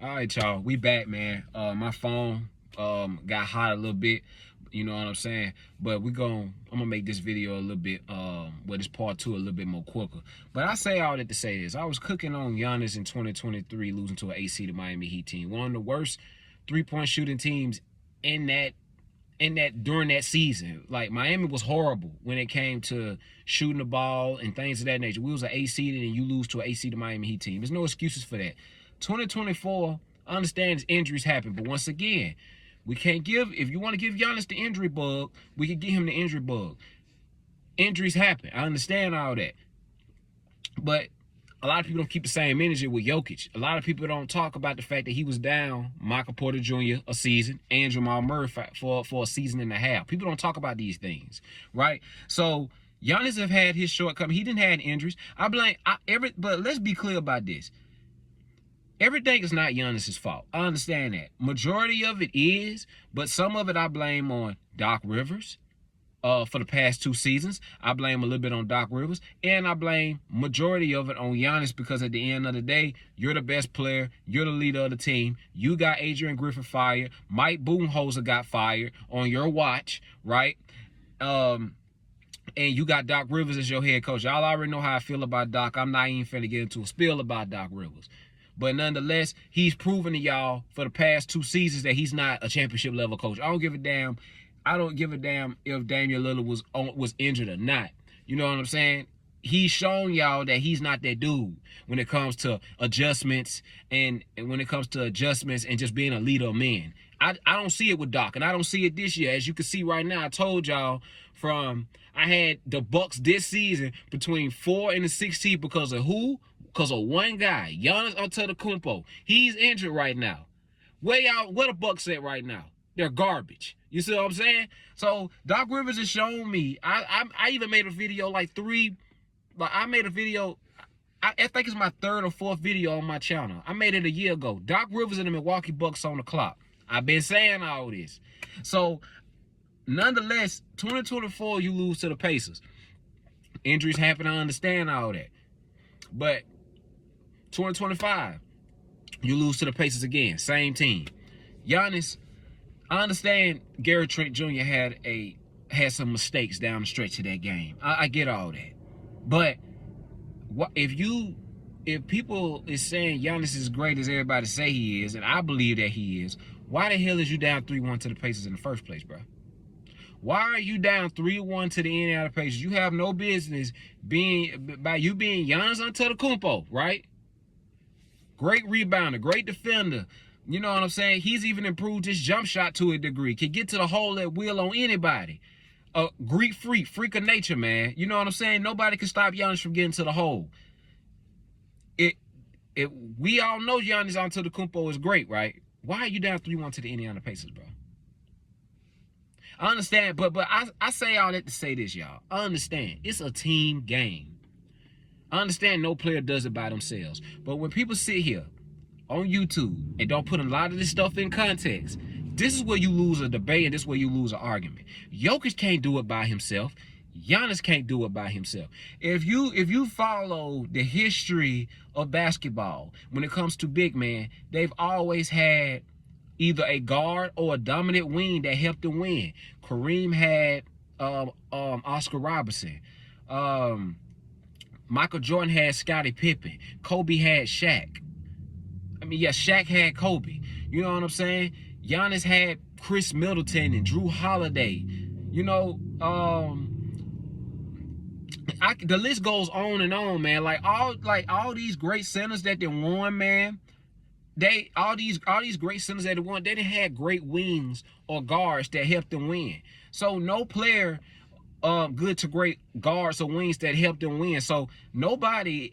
All right, y'all. We back, man. My phone got hot a little bit. You know what I'm saying? But I'm gonna make this video a little bit this part two a little bit more quicker. But I say all that to say this. I was cooking on Giannis in 2023, losing to an AC to Miami Heat team. One of the worst three-point shooting teams in that during that season. Like, Miami was horrible when it came to shooting the ball and things of that nature. We was an AC and you lose to an AC to Miami Heat team. There's no excuses for that. 2024, I understand injuries happen, but once again, we can't give, if you want to give Giannis the injury bug, we can give him the injury bug. Injuries happen. I understand all that. But a lot of people don't keep the same energy with Jokic. A lot of people don't talk about the fact that he was down Michael Porter Jr. a season and Jamal Murray for a season and a half. People don't talk about these things, right? So Giannis have had his shortcomings. He didn't have injuries. But let's be clear about this. Everything is not Giannis's fault. I understand that. Majority of it is, but some of it I blame on Doc Rivers. For the past 2 seasons, I blame a little bit on Doc Rivers, and I blame majority of it on Giannis, because at the end of the day, you're the best player, you're the leader of the team. You got Adrian Griffin fired, Mike Budenholzer got fired on your watch, right? And you got Doc Rivers as your head coach. Y'all already know how I feel about Doc. I'm not even finna get into a spiel about Doc Rivers. But nonetheless, he's proven to y'all for the past 2 seasons that he's not a championship level coach. I don't give a damn if Damian Lillard was injured or not. You know what I'm saying? He's shown y'all that he's not that dude when it comes to adjustments and when it comes to adjustments and just being a leader of men. I don't see it with Doc, and I don't see it this year. As you can see right now, I told y'all I had the Bucks this season between 4 and the 16 because of who? Because of one guy, Giannis Antetokounmpo. He's injured right now. Where the Bucks at right now? They're garbage. You see what I'm saying? So Doc Rivers has shown me. I even made a video I think it's my 3rd or 4th video on my channel. I made it a year ago. Doc Rivers and the Milwaukee Bucks on the clock. I've been saying all this. So nonetheless, 2024 you lose to the Pacers. Injuries happen. I understand all that. But 2025 you lose to the Pacers again. Same team. Giannis, I understand Gary Trent Jr. had some mistakes down the stretch of that game. I get all that. But if people is saying Giannis is as great as everybody say he is, and I believe that he is, why the hell is you down 3-1 to the Pacers in the first place, bro? Why are you down 3-1 to the Indiana Pacers? You have no business being Giannis Antetokounmpo, right? Great rebounder, great defender. You know what I'm saying? He's even improved his jump shot to a degree. Can get to the hole at will on anybody. Greek freak of nature, man. You know what I'm saying? Nobody can stop Giannis from getting to the hole. We all know Giannis Antetokounmpo is great, right? Why are you down 3-1 to the Indiana Pacers, bro? I understand, but I say all that to say this, y'all. I understand. It's a team game. I understand no player does it by themselves. But when people sit here on YouTube and don't put a lot of this stuff in context, this is where you lose a debate and this is where you lose an argument. Jokic can't do it by himself. Giannis can't do it by himself. If you follow the history of basketball, when it comes to big men, they've always had either a guard or a dominant wing that helped them win. Kareem had Oscar Robertson. Michael Jordan had Scottie Pippen. Kobe had Shaq. Shaq had Kobe. You know what I'm saying? Giannis had Chris Middleton and Drew Holiday. You know, the list goes on and on, man. Like all these great centers that they won, man. All these great centers that they won, they didn't have great wings or guards that helped them win. So no player good to great guards or wings that help them win. So nobody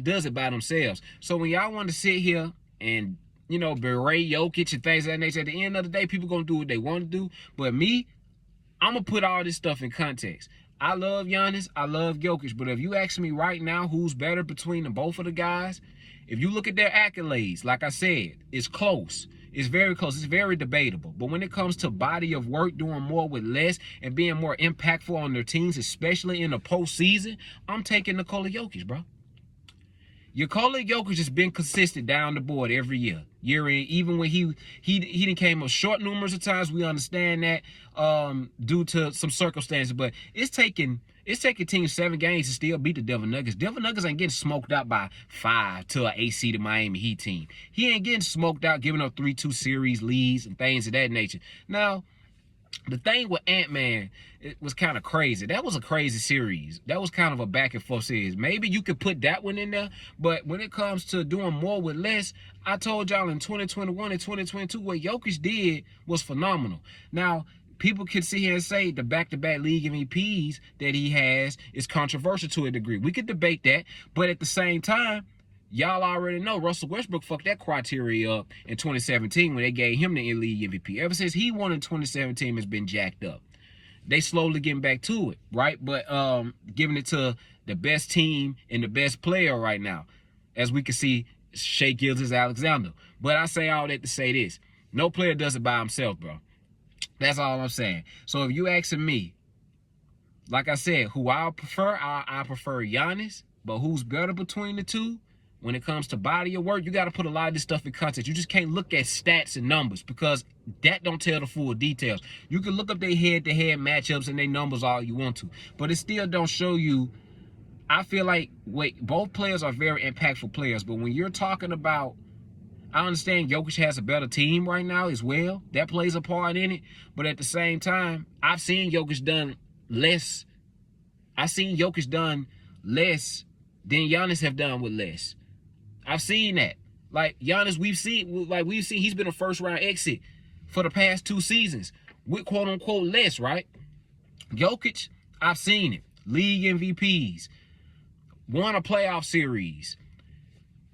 does it by themselves. So when y'all want to sit here and berate Jokic and things of that nature, at the end of the day, people gonna do what they want to do. But me, I'm gonna put all this stuff in context. I love Giannis, I love Jokic, but if you ask me right now who's better between the both of the guys, if you look at their accolades, like I said, it's close. It's very close. It's very debatable. But when it comes to body of work, doing more with less, and being more impactful on their teams, especially in the postseason, I'm taking Nikola Jokic, bro. Nikola Jokic has been consistent down the board every year in. Even when he didn't came up short numerous of times, we understand that due to some circumstances. But it's taking teams 7 games to still beat the Denver Nuggets. Denver Nuggets ain't getting smoked out by 5 to an AC to Miami Heat team. He ain't getting smoked out, giving up 3-2 series leads and things of that nature. Now, the thing with Ant-Man, it was kind of crazy. That was a crazy series. That was kind of a back and forth series. Maybe you could put that one in there, but when it comes to doing more with less, I told y'all in 2021 and 2022, what Jokic did was phenomenal. Now, people can sit here and say the back-to-back league MVPs that he has is controversial to a degree. We could debate that, but at the same time, y'all already know Russell Westbrook fucked that criteria up in 2017 when they gave him the league MVP. Ever since he won in 2017, it's been jacked up. They slowly getting back to it, right? But giving it to the best team and the best player right now. As we can see, Shai Gilgeous-Alexander. But I say all that to say this. No player does it by himself, bro. That's all I'm saying. So if you asking me, like I said, who I prefer, I prefer Giannis. But who's better between the two? When it comes to body of work, you got to put a lot of this stuff in context. You just can't look at stats and numbers because that don't tell the full details. You can look up their head-to-head matchups and their numbers all you want to, but it still don't show you. I feel like both players are very impactful players, but when you're talking about, I understand Jokic has a better team right now as well. That plays a part in it, but at the same time, I've seen Jokic done less. I've seen Jokic done less than Giannis have done with less. I've seen that. Like Giannis, we've seen he's been a first-round exit for the past 2 seasons with quote-unquote less, right? Jokic, I've seen it. League MVPs. Won a playoff series.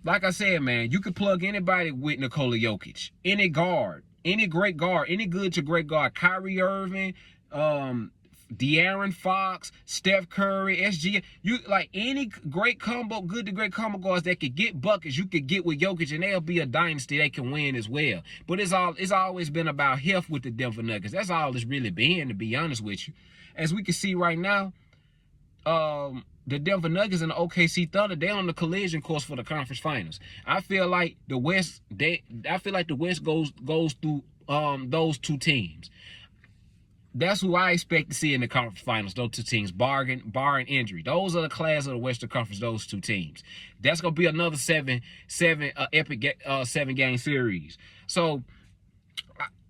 Like I said, man, you could plug anybody with Nikola Jokic. Any guard. Any great guard. Any good to great guard. Kyrie Irving, De'Aaron Fox, Steph Curry, SG, you like any great combo, good to great combo guards that could get buckets, you could get with Jokic, and they'll be a dynasty they can win as well. But it's always been about health with the Denver Nuggets. That's all it's really been, to be honest with you. As we can see right now, the Denver Nuggets and the OKC Thunder, they're on the collision course for the conference finals. I feel like the West, goes through those 2 teams. That's who I expect to see in the conference finals, those 2 teams, barring injury. Those are the class of the Western Conference, those 2 teams. That's going to be another epic 7-game series. So,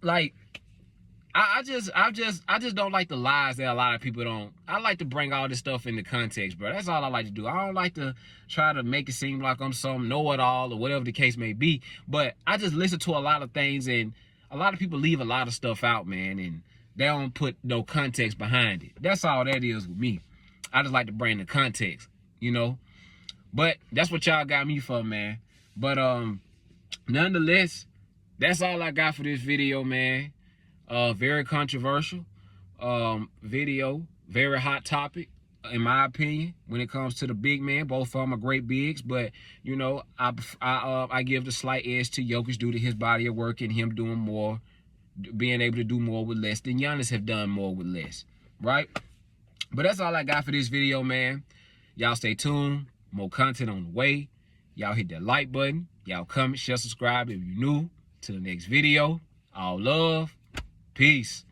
I just don't like the lies that a lot of people don't. I like to bring all this stuff into context, bro. That's all I like to do. I don't like to try to make it seem like I'm some know-it-all or whatever the case may be. But I just listen to a lot of things, and a lot of people leave a lot of stuff out, man, and they don't put no context behind it. That's all that is with me. I just like to bring the context, you know. But that's what y'all got me for, man. But nonetheless, that's all I got for this video, man. Very controversial video, very hot topic, in my opinion, when it comes to the big man. Both of them are great bigs, but you know, I give the slight edge to Jokic due to his body of work and him doing more, being able to do more with less than Giannis have done more with less, right? But that's all I got for this video, man. Y'all stay tuned. More content on the way. Y'all hit that like button. Y'all comment, share, subscribe if you're new. Till the next video. All love. Peace.